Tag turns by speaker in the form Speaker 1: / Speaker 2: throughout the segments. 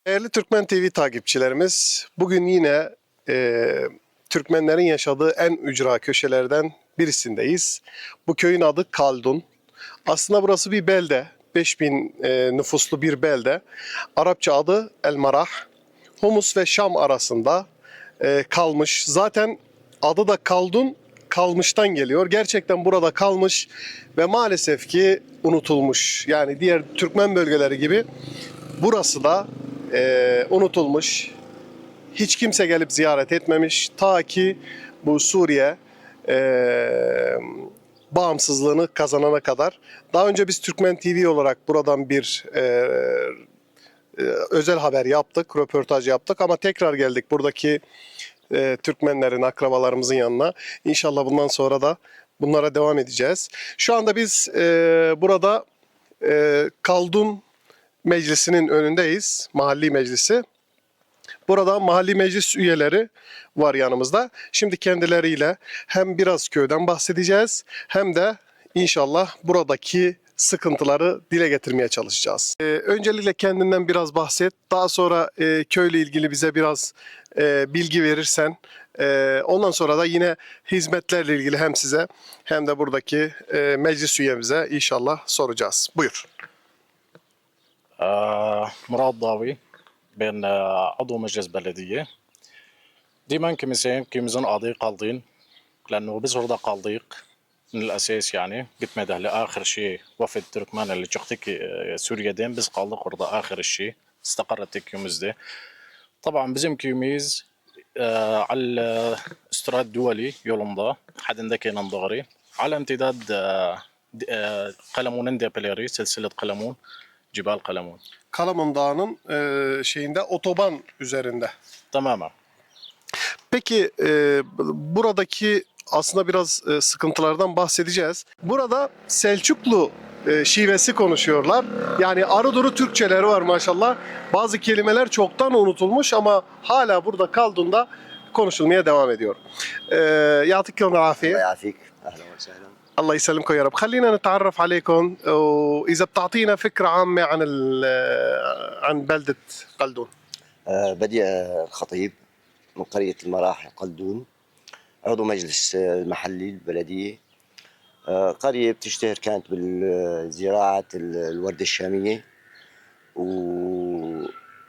Speaker 1: Değerli Türkmen TV takipçilerimiz, bugün yine Türkmenlerin yaşadığı en ücra köşelerden birisindeyiz. Bu köyün adı Kaldun. Aslında burası bir belde, 5000 nüfuslu bir belde. Arapça adı El Marah. Humus ve Şam arasında kalmış. Zaten adı da Kaldun, kalmıştan geliyor. Gerçekten burada kalmış ve maalesef ki unutulmuş. Yani diğer Türkmen bölgeleri gibi burası da unutulmuş. Hiç kimse gelip ziyaret etmemiş. Ta ki bu Suriye bağımsızlığını kazanana kadar. Daha önce biz Türkmen TV olarak buradan bir özel haber yaptık, röportaj yaptık ama tekrar geldik buradaki Türkmenlerin, akrabalarımızın yanına. İnşallah bundan sonra da bunlara devam edeceğiz. Şu anda biz burada Kaldun Meclisi'nin önündeyiz, mahalli meclisi. Burada mahalli meclis üyeleri var yanımızda. Şimdi kendileriyle hem biraz köyden bahsedeceğiz hem de inşallah buradaki sıkıntıları dile getirmeye çalışacağız. Öncelikle kendinden biraz bahset. Daha sonra köyle ilgili bize biraz bilgi verirsen. Ondan sonra da yine hizmetlerle ilgili hem size hem de buradaki meclis üyemize inşallah soracağız. Buyur.
Speaker 2: مراد ضاوي بين عضو مجلس بلدية ديما كمزون قاضي قالدين لأنه بزور ده قالديق من الأساس يعني قد ما ده لآخر شيء وفد تركمان اللي جختك سوريا دين بس قالديق ورده آخر الشيء استقرت كيومز ده طبعا بزم كيوميز على استراد دولي يولمضا حد عندك ننضغري على امتداد قلمون ديبليري سلسلة قلمون Cibal Kalemun.
Speaker 1: Kalamun Dağı'nın şeyinde otoban üzerinde.
Speaker 2: Tamamen.
Speaker 1: Peki buradaki aslında biraz sıkıntılardan bahsedeceğiz. Burada Selçuklu şivesi konuşuyorlar. Yani Arıduru Türkçeleri var maşallah. Bazı kelimeler çoktan unutulmuş ama hala burada kaldığında konuşulmaya devam ediyor. Ya'tikum afiye.
Speaker 3: الله يعافيك اهلا وسهلا.
Speaker 1: الله يسلمكم يا رب. خلينا نتعرف عليكم وإذا بتعطينا فكرة عامة عن بلدة قلدون.
Speaker 3: بديع الخطيب من قرية المراح قلدون، عضو مجلس المحلي البلدية. قرية بتشتهر كانت بالزراعة الوردة الشامية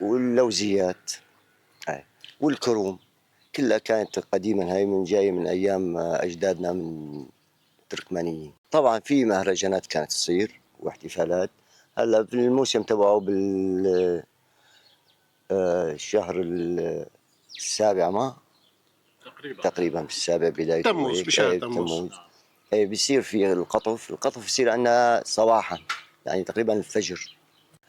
Speaker 3: واللوزيات والكروم، كلها كانت قديما، هاي من جاية من أيام أجدادنا من تركمانيين. طبعا في مهرجانات كانت تصير واحتفالات. هلا في الموسم تبعه الشهر السابع ما تقريبا في السابع بداية
Speaker 1: تموز، بشهر تموز.
Speaker 3: اي بيصير في القطف بيصير عندنا صباحا يعني تقريبا الفجر.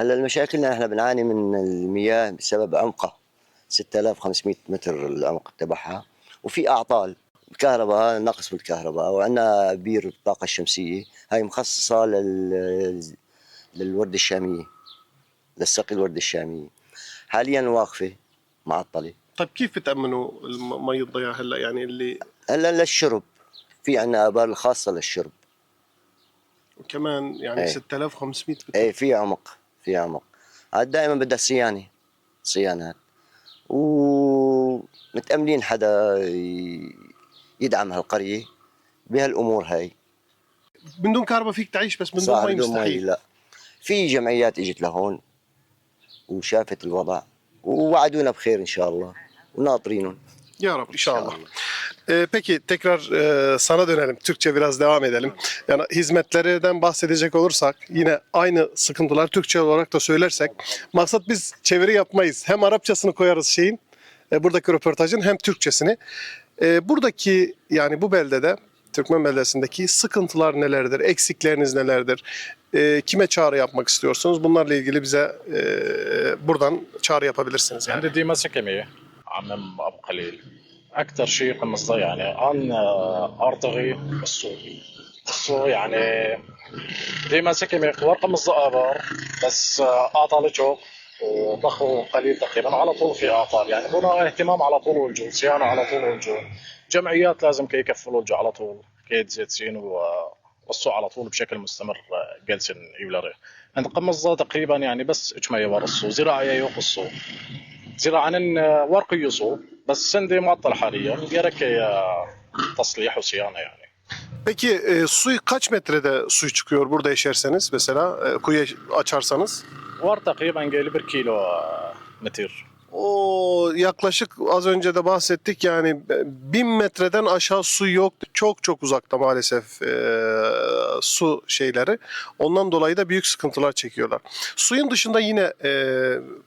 Speaker 3: هلا مشاكلنا احنا بنعاني من المياه بسبب عمقها 6500 متر العمق تبعها، وفي اعطال الكهرباء، نقص بالكهرباء، وعندنا بير الطاقة الشمسية هاي مخصصة للوردة الشامية، للسقي الوردة الشامية. حاليا واقفة معطلة.
Speaker 1: طيب كيف بتأمنوا مي الضياع هلا يعني اللي
Speaker 3: هلا للشرب في عندنا آبار الخاصة للشرب.
Speaker 1: كمان يعني
Speaker 3: أي.
Speaker 1: 6500
Speaker 3: اي في عمق، في عمق. عاد دائما بدها صيانات، ومتأملين حدا يدعم هالقرية بهالأمور هاي.
Speaker 1: من دون كهرباء فيك تعيش بس من دون
Speaker 3: صار
Speaker 1: مي
Speaker 3: بدون مي
Speaker 1: مستحيل.
Speaker 3: لا. في جمعيات اجت لهون وشافت الوضع ووعدونا بخير ان شاء الله وناطرينهم.
Speaker 1: Ya Rab inşallah. Peki tekrar sana dönelim. Türkçe biraz devam edelim. Yani hizmetlerden bahsedecek olursak yine aynı sıkıntılar Türkçe olarak da söylersek maksat biz çeviri yapmayız. Hem Arapçasını koyarız şeyin buradaki röportajın hem Türkçesini. Buradaki yani bu beldede Türkmen beldesindeki sıkıntılar nelerdir? Eksikleriniz nelerdir? Kime çağrı yapmak istiyorsunuz? Bunlarla ilgili bize buradan çağrı yapabilirsiniz. Yani.
Speaker 2: عندي ديما سكمية عمم أبو خليل أكثر شيء قمصة يعني عن أرطغي الصو يعني ديما سكمية قوار قمصة آبار بس أعطال شوك وضخو قليل تقريبا على طول في أعطال، يعني هنا اهتمام على طول والجو، صيانة على طول والجو، جمعيات لازم كي يكفلوا الجو على طول، كيد زيت سين السوق على طول بشكل مستمر جالسين يولاري عند قمصة تقريبا يعني بس اجمع يورصوا زراعة يقصوا زراعة ورق يصو بس سندي معطل حاليا جرك تصليح وصيانة يعني.
Speaker 1: Peki suyu kaç metrede suyu çıkıyor burada yaşarsanız mesela kuyu açarsanız?
Speaker 2: Var تقريبا جاي 1 كيلو متر.
Speaker 1: O yaklaşık az önce de bahsettik yani 1000 metreden aşağı su yok. Çok çok uzakta maalesef su şeyleri. Ondan dolayı da büyük sıkıntılar çekiyorlar. Suyun dışında yine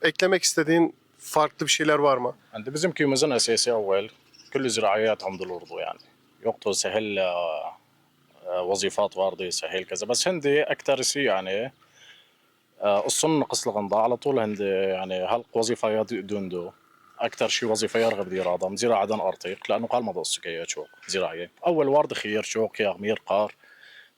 Speaker 1: eklemek istediğin farklı bir şeyler var mı?
Speaker 2: عند bizim köyümüzün أساسي أول كل زراعيات عند الأردو يعني يقطو سهل وظيفات واردة سهل كذا بس هندي أكتر شيء يعني الصن نقص الغنضة على طول هندي يعني هلق وظيفيات دوندو أكتر شيء وظيفة يرغب دي رادم زراعة دن أرتيق لأنه قال ما ضصك شوق زراعية أول وارد خير شوق يا غمير قار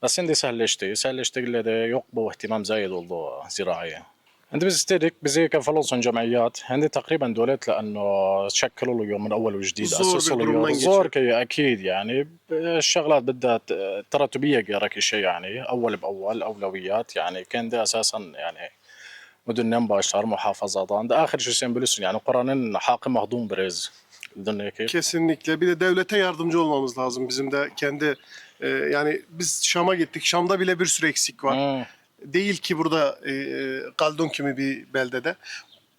Speaker 2: بس هندي سهلشتي اللي يقبو اهتمام زايد والضو زراعية عند بزستيدك بزي كفلوس جمعيات هندي تقريبا دولت لانه شكلوا له يوم من اول وجديد
Speaker 1: زور
Speaker 2: اسسوا له
Speaker 1: بدرمان
Speaker 2: يوم زور كي اكيد يعني الشغلات بدها تراتبيه جارك شيء يعني اول باول اولويات يعني كان ده اساسا يعني مدن نمبا شهر محافظات عند اخر شيء سيمبلسون يعني قرانين حاقي مهضوم بريز بدنا هيك.
Speaker 1: Kesinlikle. Bir de devlete yardımcı olmamız lazım. Bizim de kendi yani biz Şam'a gittik. Şam'da bile bir sürü eksik var. Değil ki burada Kaldun gibi bir beldede.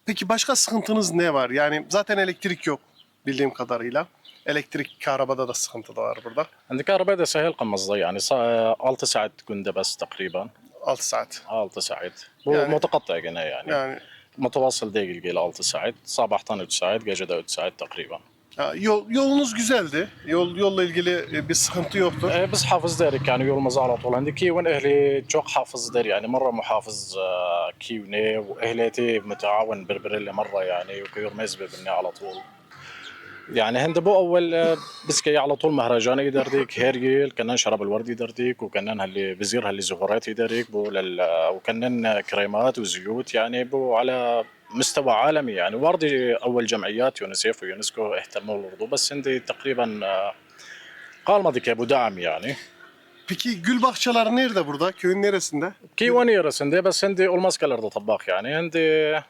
Speaker 1: Peki başka sıkıntınız ne var? Yani zaten elektrik yok bildiğim kadarıyla. Elektrik arabada da sıkıntı da var burada.
Speaker 2: عندك كهرباء ده سهل قمص يعني 6 ساعات كندا بس تقريبا
Speaker 1: 6 saat.
Speaker 2: 6 ساعات
Speaker 1: يعني-
Speaker 2: متقطع هنا يعني
Speaker 1: Yani
Speaker 2: متواصل دقيقة إلى 6 ساعات صباحا 3 ساعات جاجة 3 ساعات تقريبا.
Speaker 1: yolunuz güzeldi. Yolla ilgili bir sıkıntı yoktu.
Speaker 2: بس حافظ دارك يعني يوم المزار على طول عندي كيون اهلي جوك حافظ داري يعني مره محافظ كيوني واهليتي متعاون بربريلي مره يعني وكيور مزبه بني على طول يعني هند بو اول بسكي على طول مهرجان يدرديك هيرجيل كنن شراب الورد يدرديك وكنن هاللي بزير هاللي زهورات يدرديك بو وكنن كريمات وزيوت يعني بو على مستوى عالمي يعني واردي اول جمعيات يونيسيف ويونسكو اهتموا بالأردو بس هندي تقريبا قال bu دعم يعني.
Speaker 1: Peki gül bahçeleri nerede burada? Köyün neresinde?
Speaker 2: كيوان يرسندي بس عندي olmaz kalırdı طباخ يعني عندي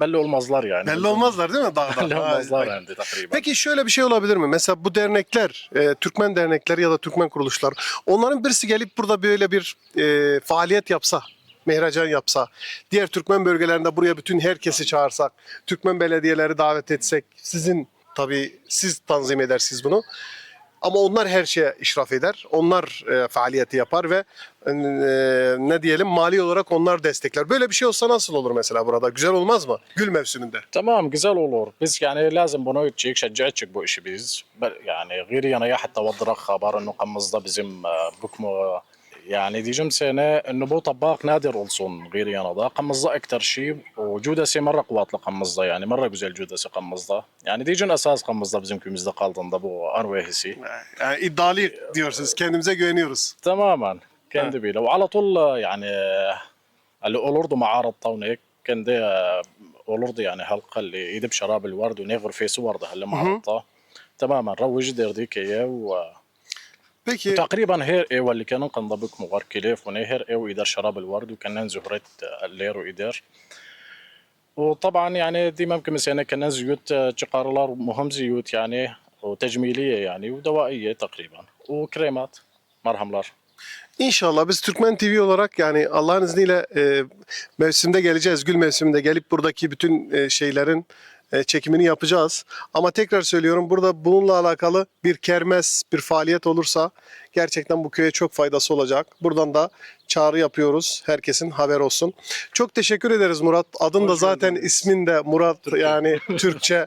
Speaker 2: belli olmazlar yani.
Speaker 1: Belli olmazlar değil mi dağda?
Speaker 2: belli olmazlar
Speaker 1: Ay.
Speaker 2: عندي تقريبا.
Speaker 1: Peki şöyle bir şey olabilir mi? Mesela bu dernekler, Türkmen dernekleri ya da Türkmen kuruluşlar, onların birisi gelip burada böyle bir faaliyet yapsa, mehracan yapsa, diğer Türkmen bölgelerinde buraya bütün herkesi çağırsak, Türkmen belediyeleri davet etsek, tabii siz tanzim edersiniz bunu. Ama onlar her şeye işraf eder. Onlar faaliyeti yapar ve ne diyelim mali olarak onlar destekler. Böyle bir şey olsa nasıl olur mesela burada? Güzel olmaz mı? Gül mevsiminde.
Speaker 2: تمام güzel olur. Biz yani lazım bunu تشيك شجعتك bu işi biz. Yani غير يعني حتى وضرخ خبر انه قمصدا bizim بكمو يعني دي جمسة انه بو طباق نادر olsun غير yana da قمصدا اكتر شيء وجودسي مرة قواتlı قمصدا yani مرة güzel cudesi قمصدا. Yani diyeceğin esas قمصدا bizim köyümüzde kaldığında bu anvehisi.
Speaker 1: Yani iddialı diyorsunuz. Kendimize güveniyoruz.
Speaker 2: تماما كان دبيله وعلى طول يعني اللي اولوردو معارض طونيك كان ده اولوردو يعني حلقه اللي يدب شراب الورد ونغر في صور ده اللي معرضه تماما روج دير ديكيه
Speaker 1: Peki
Speaker 2: وتقريبا هير اي واللي كان قنضبك مغار كليف ونهر اي ويدار شراب الورد وكان زهرة اللير ويدار وطبعا يعني دي ممكن مثلا كان زيوت جقارلار مهم زيوت يعني وتجميليه يعني ودوائيه تقريبا وكريمات مرهملار.
Speaker 1: İnşallah biz Türkmen TV olarak yani Allah'ın izniyle mevsimde geleceğiz. Gül mevsiminde gelip buradaki bütün şeylerin çekimini yapacağız. Ama tekrar söylüyorum burada bununla alakalı bir kermes, bir faaliyet olursa gerçekten bu köye çok faydası olacak. Buradan da çağrı yapıyoruz. Herkesin haber olsun. Çok teşekkür ederiz Murat. Adın da zaten ismin de Murat yani Türkçe.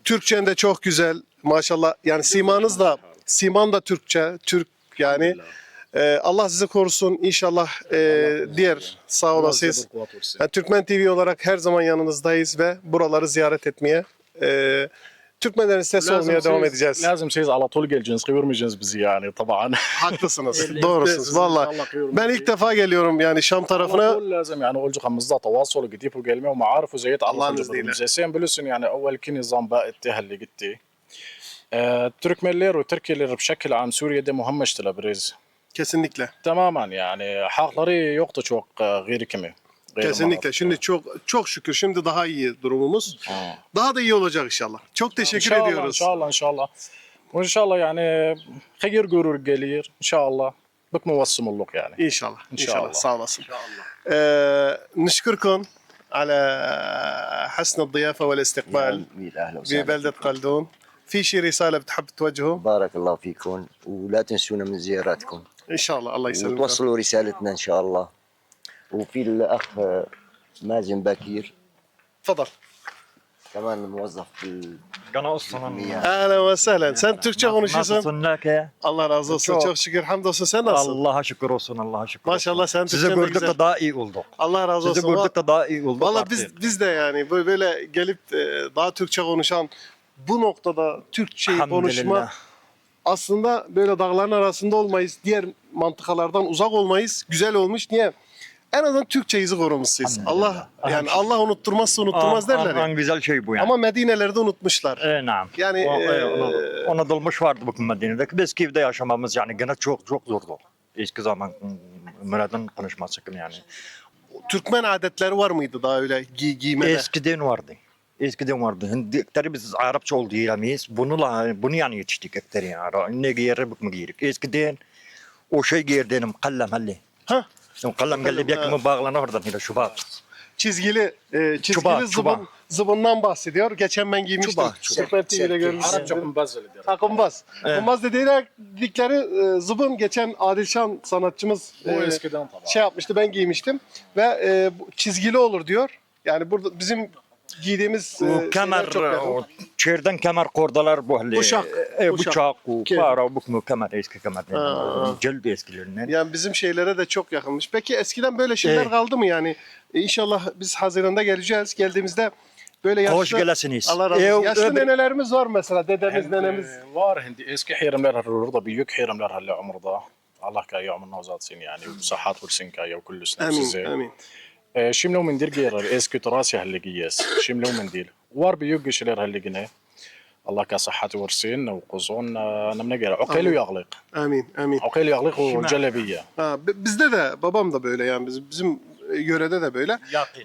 Speaker 1: Türkçen de çok güzel. Maşallah yani siman da Türkçe. Türk yani. Allah sizi korusun. İnşallah diğer sağ olasınız. Yani Türkmen TV olarak her zaman yanınızdayız ve buraları ziyaret etmeye, Türkmenlerin sesi olmaya devam edeceğiz.
Speaker 2: لازم siz على طول geleceksiniz, kıvırmayacaksınız bizi yani طبعا.
Speaker 1: Haklısınız. Doğrusunuz. Valla. Ben ilk defa geliyorum yani Şam
Speaker 2: على
Speaker 1: tarafına.
Speaker 2: طول لازم يعني اولجو خمسة تواصل قديب وقلمي ومعارف وزيت
Speaker 1: Allah'ın
Speaker 2: الله
Speaker 1: izniyle.
Speaker 2: زين بلسن يعني اول كي نظام باقي اللي قلتي تركمنلير وتركيلر بشكل عام سوريا ده مهمش تلابريز
Speaker 1: Kesinlikle.
Speaker 2: Tamamen yani hakları yoktu çok geri kimi. Geri
Speaker 1: Kesinlikle.
Speaker 2: manat.
Speaker 1: Şimdi çok şükür şimdi daha iyi durumumuz.
Speaker 2: Ha.
Speaker 1: Daha da iyi olacak inşallah. Çok teşekkür
Speaker 2: İnşallah,
Speaker 1: ediyoruz.
Speaker 2: İnşallah inşallah. İnşallah yani hayır görür gelir inşallah. Bıkma vassımlık yani.
Speaker 1: İnşallah. İnşallah.
Speaker 2: İnşallah.
Speaker 1: Sağ olasın. نشكركم على حسن الضيافة والاستقبال
Speaker 3: اهلا
Speaker 1: في
Speaker 3: وسهلا.
Speaker 1: بلدة قلدون. في شي رسالة بتحب توجهه؟
Speaker 3: بارك الله فيكم ولا تنسونا من زياراتكم
Speaker 1: إن شاء الله الله يسلمك.
Speaker 3: وتوصلوا رسالتنا ان شاء الله. وفي الاخ مازن بكير
Speaker 1: تفضل.
Speaker 3: كمان موظف في
Speaker 4: Gana olsun.
Speaker 3: المياه.
Speaker 1: أهلا وسهلا. Sen Türkçe konuşuyorsun.
Speaker 4: Nasılsın Nake?
Speaker 1: Allah razı olsun.
Speaker 4: Çok.
Speaker 1: Çok şükür. Hamdolsun. Sen nasılsın?
Speaker 4: Allah'a şükür olsun, Allah'a şükür
Speaker 1: Maşallah sen
Speaker 4: olsun. Sizi
Speaker 1: Türkçen de
Speaker 4: gördük
Speaker 1: güzel.
Speaker 4: de daha iyi olduk.
Speaker 1: Allah razı olsun.
Speaker 4: Sizi gördük de daha iyi olduk.
Speaker 1: Valla
Speaker 4: artık.
Speaker 1: biz de yani böyle gelip daha Türkçe konuşan bu noktada Türkçeyi konuşma
Speaker 4: Elhamdülillah.
Speaker 1: aslında böyle dağların arasında olmayız. Diğer mantıkalardan uzak olmayız. Güzel olmuş. Niye? En azından Türkçeyizi korumuşsunuz. Allah yani Allah unutturmazsa unutturmaz derler. ya.
Speaker 4: En güzel şey bu yani.
Speaker 1: Ama Medine'lerde unutmuşlar.
Speaker 4: Naam.
Speaker 1: Yani
Speaker 4: Ona dolmuş vardı bu Medine'de. Biz Kiev'de yaşamamız yani gene çok zordu. Eski zaman Murat'ın konuşması yani.
Speaker 1: Türkmen adetleri var mıydı daha öyle giymede?
Speaker 4: Eskiden vardı. Eskiden vardı. Hindikleri biz Arapça olduğu yemeyiz. Bunu yani yetiştik ekleri yani. Ne giyerim bu mu giyerik. Eskiden o şey giyerdim kallem halli.
Speaker 1: Ha?
Speaker 4: O kallem geldi bir yakımı bağlanır oradan ile şu bağ.
Speaker 1: Çizgili
Speaker 4: Çuba.
Speaker 1: zıbından bahsediyor. Geçen ben giymiştim.
Speaker 4: Çuba.
Speaker 1: Süper TV'de görmüşsünüz.
Speaker 2: Arapça kumbaz öyle diyor.
Speaker 1: Ha, kumbaz.
Speaker 4: Evet.
Speaker 1: Kumbaz dedikleri zıbın geçen Adilşan sanatçımız
Speaker 2: Bu eskiden tabii.
Speaker 1: şey yapmıştı, ben giymiştim. Ve bu çizgili olur diyor. Yani burada bizim giydiğimiz
Speaker 4: O kemer,
Speaker 1: çok yakın.
Speaker 4: o çerden kemer kordalar bu halde.
Speaker 1: Uşak.
Speaker 4: Bıçak, o
Speaker 1: Ke-
Speaker 4: para, bu kemer eski kemer.
Speaker 1: Ha.
Speaker 4: Cildi eskilerinden.
Speaker 1: Yani bizim şeylere de çok yakınmış. Peki eskiden böyle şeyler
Speaker 4: Evet.
Speaker 1: kaldı mı yani? İnşallah biz Haziran'da geleceğiz. Geldiğimizde böyle yaşlı...
Speaker 4: Hoş gelesiniz.
Speaker 1: Allah razı olsun. Yaşlı
Speaker 4: öbür-
Speaker 1: nenelerimiz var mesela. Dedemiz, nenemiz.
Speaker 2: Var hindi eski hiramlar orada büyük hiramlar hala umurda. Allah ka yağmurna uzatsın yani. Sıhhat versin ka ya kullu sene size.
Speaker 1: Amin.
Speaker 2: Şimdi o mendil giyer eski turası hallegiyes. Şimdi o mendil. Var büyük kişiler hallegine. Allah ka sıhhat versin ve kuzun namna gel. Akilu yağlık.
Speaker 1: Amin.
Speaker 2: Akilu yağlık ve celebiye.
Speaker 1: Ha, bizde de babam da böyle yani bizim yörede de böyle.
Speaker 4: Yakin.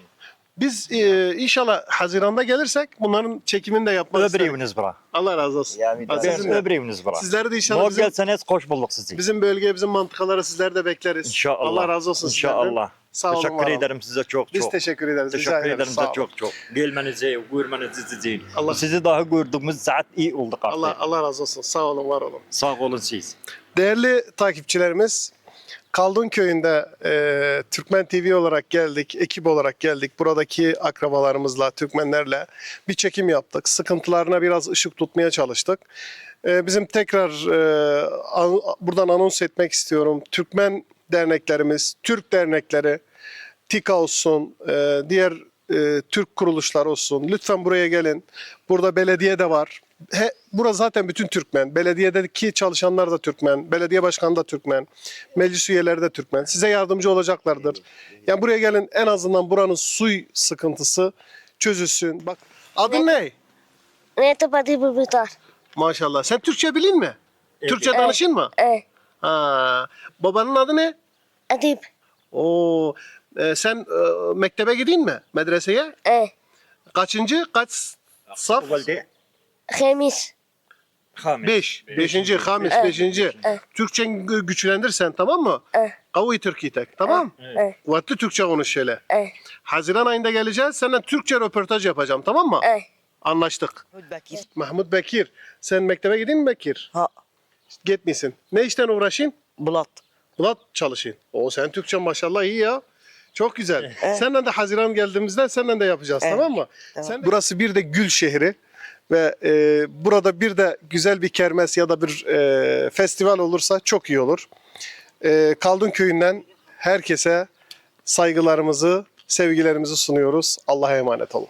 Speaker 1: Biz inşallah Haziran'da gelirsek bunların çekimini de yapmak
Speaker 4: Öbür
Speaker 1: isteriz.
Speaker 4: eviniz bura.
Speaker 1: Allah razı olsun.
Speaker 3: Yani
Speaker 1: Ha,
Speaker 3: ben-
Speaker 1: sizin de.
Speaker 4: Öbür eviniz bura.
Speaker 1: Sizleri de inşallah
Speaker 4: Mor
Speaker 1: bizim,
Speaker 4: gelseniz hoş bulduk sizi.
Speaker 1: bizim bölgeye, bizim mantıkalara sizler de bekleriz.
Speaker 4: İnşallah.
Speaker 1: Allah razı olsun sizlerden.
Speaker 4: İnşallah.
Speaker 1: Sağ olun, var
Speaker 4: Teşekkür
Speaker 1: olun.
Speaker 4: ederim size çok.
Speaker 1: Biz teşekkür ederiz. rica
Speaker 4: Teşekkür
Speaker 1: ederiz.
Speaker 4: ederim
Speaker 1: Sağ
Speaker 4: size
Speaker 1: olun.
Speaker 4: çok. Gelmenizi, görmenizi sizi.
Speaker 1: Allah-
Speaker 4: Sizi daha gördüğümüz saat iyi olduk artık.
Speaker 1: Allah razı olsun. Sağ olun, var olun.
Speaker 4: Sağ olun siz.
Speaker 1: Değerli takipçilerimiz, Kaldun Köyü'nde Türkmen TV olarak geldik, ekip olarak geldik. Buradaki akrabalarımızla, Türkmenlerle bir çekim yaptık. Sıkıntılarına biraz ışık tutmaya çalıştık. Bizim tekrar buradan anons etmek istiyorum. Türkmen derneklerimiz, Türk dernekleri, TİKA olsun, diğer Türk kuruluşlar olsun. Lütfen buraya gelin. Burada belediye de var. Burası zaten bütün Türkmen. Belediyedeki çalışanlar da Türkmen. Belediye başkanı da Türkmen. Meclis üyeleri de Türkmen. Size yardımcı olacaklardır. Yani buraya gelin, en azından buranın su sıkıntısı çözülsün. Bak, adın ne?
Speaker 5: Neyse pati bibitar.
Speaker 1: Maşallah. Sen Türkçe bilin mi? Türkçe danışın mı? Ha. Babanın adı ne?
Speaker 5: Adib.
Speaker 1: Oo. Sen mektebe gidin mi? Medreseye? Kaçıncı? Kaç saf?
Speaker 4: Valide.
Speaker 5: Hamis.
Speaker 4: Hamis.
Speaker 1: 5. 5. Hamis 5. Türkçen güçlendirsen, tamam mı? Kavuy Türkiye tek, tamam? Kuvvetli Türkçe konuş şöyle. Haziran ayında geleceğiz. Senden Türkçe röportaj yapacağım, tamam mı? Anlaştık. Mahmut Bekir. Sen mektebe gidin mi Bekir?
Speaker 6: Ha.
Speaker 1: Gitmiyorsun. Ne işten uğraşayım?
Speaker 6: Bulat.
Speaker 1: Bulat çalışayım. O sen Türkçe maşallah iyi ya. Çok güzel. Senden de Haziran geldiğimizde senden de yapacağız, tamam mı? Burası bir de gül şehri ve burada bir de güzel bir kermes ya da bir festival olursa çok iyi olur. Kaldun Köyü'nden herkese saygılarımızı, sevgilerimizi sunuyoruz. Allah'a emanet olun.